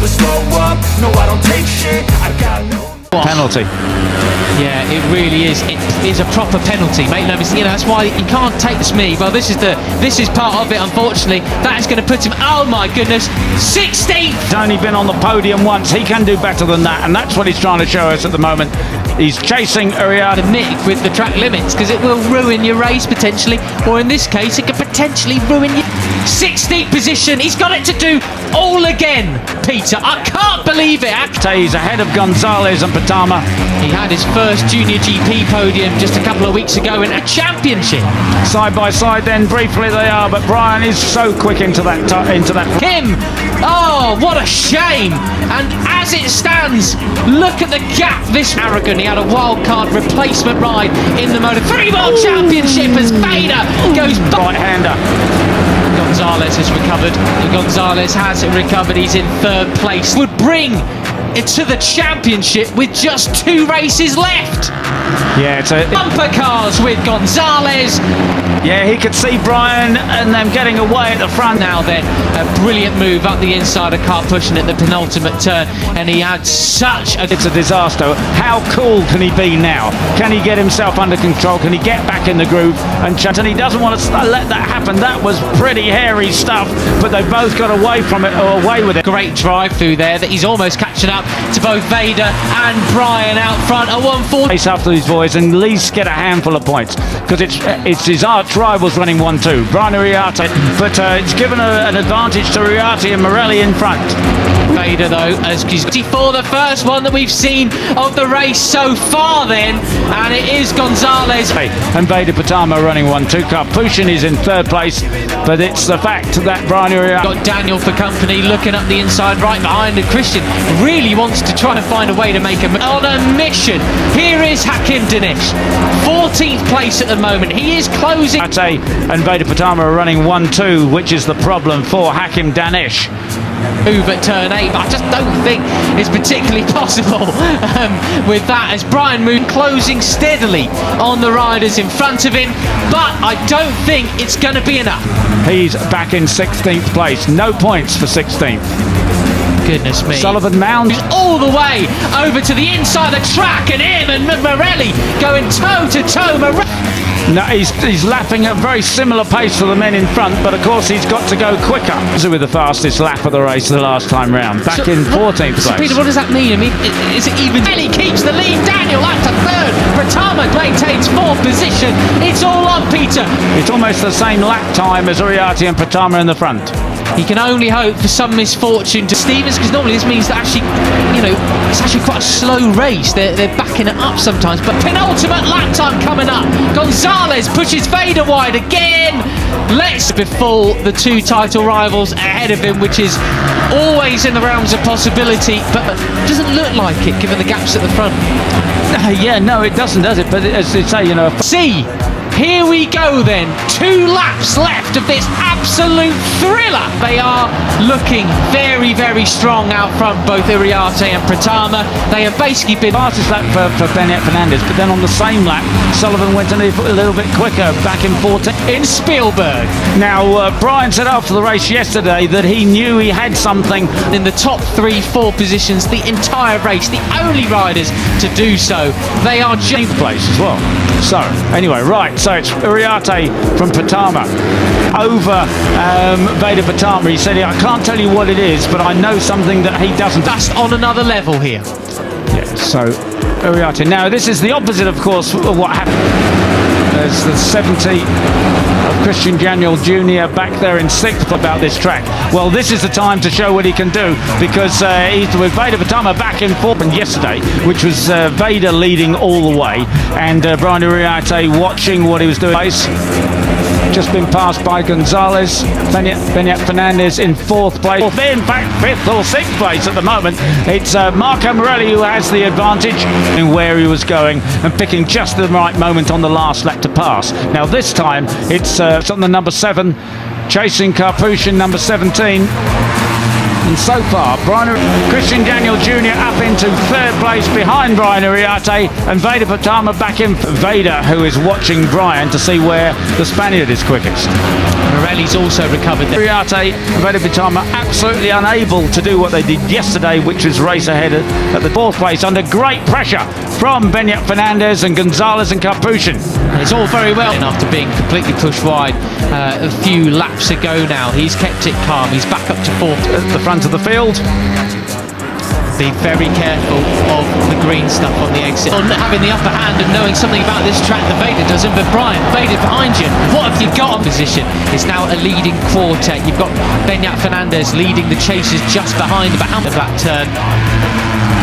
never slow up, no I don't take shit, I got no... Penalty. Yeah, it really is. It is a proper penalty, mate. No mistake. You know, that's why you can't take this me. Well, this is part of it. Unfortunately, that is going to put him. Oh my goodness, 16th. He's only been on the podium once. He can do better than that, and that's what he's trying to show us at the moment. He's chasing Uriarte. The nick with the track limits, because it will ruin your race potentially, or in this case, it could potentially ruin your 16th position. He's got it to do all again, Peter. I can't believe it. He's ahead of Gonzalez and Petama. He had his first junior GP podium just a couple of weeks ago in a championship. Side by side, then briefly they are, but Brian is so quick into that. Kim, oh, what a shame! And as it stands, look at the gap. This arrogant. He had a wild card replacement ride in the Moto3 World Championship as Vader goes right-hander. Gonzalez has recovered. Gonzalez has recovered. He's in third place. Would bring it to the championship with just 2 races left. Yeah, it's a bumper cars with Gonzalez. Yeah, he could see Brian and them getting away at the front. Now then, a brilliant move up the inside, a car pushing at the penultimate turn, and he had such a... It's a disaster. How cool can he be now? Can he get himself under control? Can he get back in the groove? And he doesn't want to let that happen. That was pretty hairy stuff, but they both got away from it, or away with it. Great drive through there, that he's almost catching up to both Vader and Brian out front at 140. Race after these boys and at least get a handful of points, because it's his arch rivals running 1-2, Brian Uriarte, but it's given an advantage to Uriarte and Morelli in front. Vader though, as he's for the first one that we've seen of the race so far then, and it is Gonzalez. And Vader Petama running 1-2, Karpushin is in third place, but it's the fact that Brian Uriarte... Got Daniel for company, looking up the inside right behind, and Christian really wants to try and find a way to make him on a mission. Here is Hakim Danish, 14th place at the moment. He is closing. And Vader Petama are running 1-2, which is the problem for Hakim Danish. Move at turn 8, but I just don't think it's particularly possible with that, as Brian Moon closing steadily on the riders in front of him, but I don't think it's going to be enough. He's back in 16th place, no points for 16th. Goodness me. Sullivan Mound all the way over to the inside of the track, and him and Morelli going toe to toe. No, he's lapping at a very similar pace for the men in front, but of course he's got to go quicker. With the fastest lap of the race the last time round, back in 14th place. So Peter, what does that mean? I mean, is it even? He keeps the lead. Daniel up to third. Petama maintains 4th position. It's all on Peter. It's almost the same lap time as Uriarte and Petama in the front. He can only hope for some misfortune to Stevens, because normally this means that actually, you know, it's actually quite a slow race. They're backing it up sometimes, but penultimate lap time coming up. Gonzalez pushes Vader wide again. Let's befall the 2 title rivals ahead of him, which is always in the realms of possibility, but doesn't look like it given the gaps at the front. Yeah, no, it doesn't, does it? But as they say, you know... See, here we go then. 2 laps left of this absolute thriller. They are looking very, very strong out front, both Uriarte and Petama. They have basically been... Fastest lap for Benet Fernandez, but then on the same lap, Sullivan went a little bit quicker, back in 14th. In Spielberg. Now, Brian said after the race yesterday that he knew he had something. In the top 3-4 positions the entire race, the only riders to do so. They are just... place as well. So, anyway, right, so it's Uriarte from Petama over Vader Petama. He said, I can't tell you what it is, but I know something that he doesn't. That's on another level here. Yeah, so Uriarte. Now, this is the opposite, of course, of what happened. There's the 70 of Christian Daniel Jr. back there in 6th about this track. Well, this is the time to show what he can do, because he's with Vader Petama back in 4th yesterday, which was Vader leading all the way, and Brian Uriarte watching what he was doing. Just been passed by Gonzalez. Benet Fernandez in 4th place. In fact, 5th or 6th place at the moment. It's Marco Morelli who has the advantage in where he was going and picking just the right moment on the last lap to pass. Now this time it's on the number 7, chasing Karpushin, number 17. And so far, Christian Daniel Jr. up into third place behind Brian Uriarte, and Vader Patama back in. Vader, who is watching Brian to see where the Spaniard is quickest. Morelli's also recovered there. Uriarte and Vader Patama absolutely unable to do what they did yesterday, which was race ahead at the fourth place under great pressure from Beñat Fernandez and Gonzalez and Capuchin. It's all very well. And after being completely pushed wide a few laps ago now, he's kept it calm. He's back up to fourth. At the front of the field. Be very careful of the green stuff on the exit. On having the upper hand and knowing something about this track that Vader doesn't. But Brian, Vader behind you. What have you got on position? It's now a leading quartet. You've got Beñat Fernandez leading the chasers just behind the back of that turn.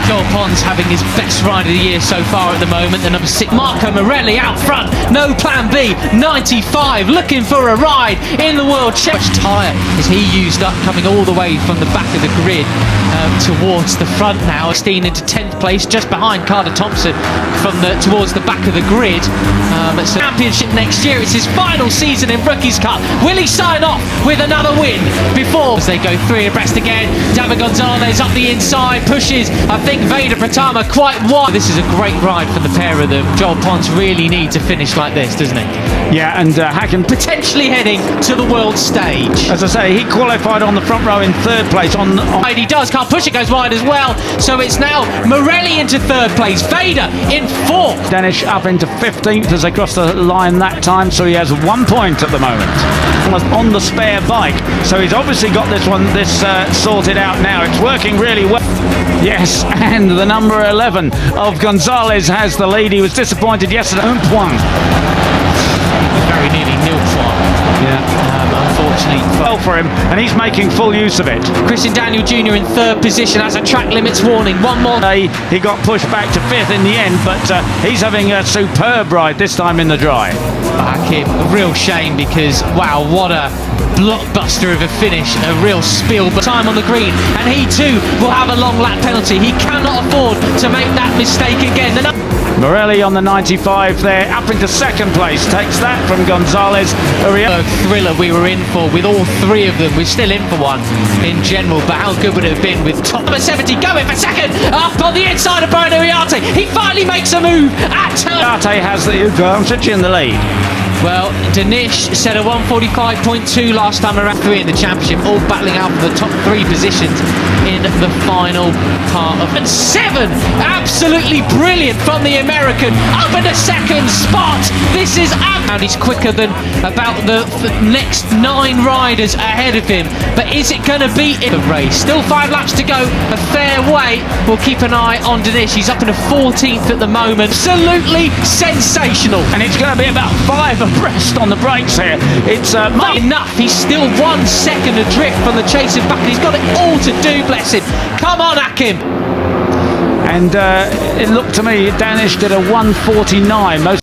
Joel Pons having his best ride of the year so far at the moment. The number 6, Marco Morelli out front. No plan B. 95 looking for a ride in the World Championship. Tyre as he used up coming all the way from the back of the grid towards the front now. Steen into 10th place just behind Carter Thompson from towards the back of the grid. It's a championship next year. It's his final season in Rookies Cup. Will he sign off with another win before as they go 3 abreast again? David Gonzalez up the inside pushes. I think Vader Patama quite wide. This is a great ride for the pair of them. Joel Pons really needs a finish like this, doesn't he? Yeah, and Hacken Potentially heading to the world stage. as I say, he qualified on the front row in third place. He does, can't push it, goes wide as well. So it's now Morelli into third place, Vader in fourth. Danish up into 15th as they cross the line that time, so he has 1 point at the moment. On the spare bike, so he's obviously got this sorted out now. It's working really well. Yes, and the number 11 of Gonzalez has the lead. He was disappointed yesterday. Un point. Very nearly nil point. Yeah. Unfortunately Well for him, and he's making full use of it. Christian Daniel Jr. in third position has a track limits warning. One more. He got pushed back to 5th in the end, but he's having a superb ride this time in the dry. Hakim, a real shame because wow, what a blockbuster of a finish, a real spill. But time on the green, and he too will have a long lap penalty. He cannot afford to make that mistake again. Morelli on the 95 there, up into second place, takes that from Gonzalez. Thriller we were in for with all 3 of them. We're still in for one in general, but how good would it have been with top number 70 going for second up on the inside of Brian Uriarte. He finally makes a move at turn. Uriarte has the advantage in the lead. Well, Danish set a 145.2 last time around, 3 in the championship, all battling out for the top 3 positions in the final part of. And 7, absolutely brilliant from the American, up in the second spot. This is and he's quicker than about the next 9 riders ahead of him. But is it going to be in the race? Still 5 laps to go, a fair way. We'll keep an eye on Danish. He's up in a 14th at the moment. Absolutely sensational. And it's going to be about 5 abreast on the brakes here. It's not enough. He's still 1 second adrift from the chasing back. He's got it all to do, bless him. Come on, Hakim. And it looked to me Danish did a 149. Most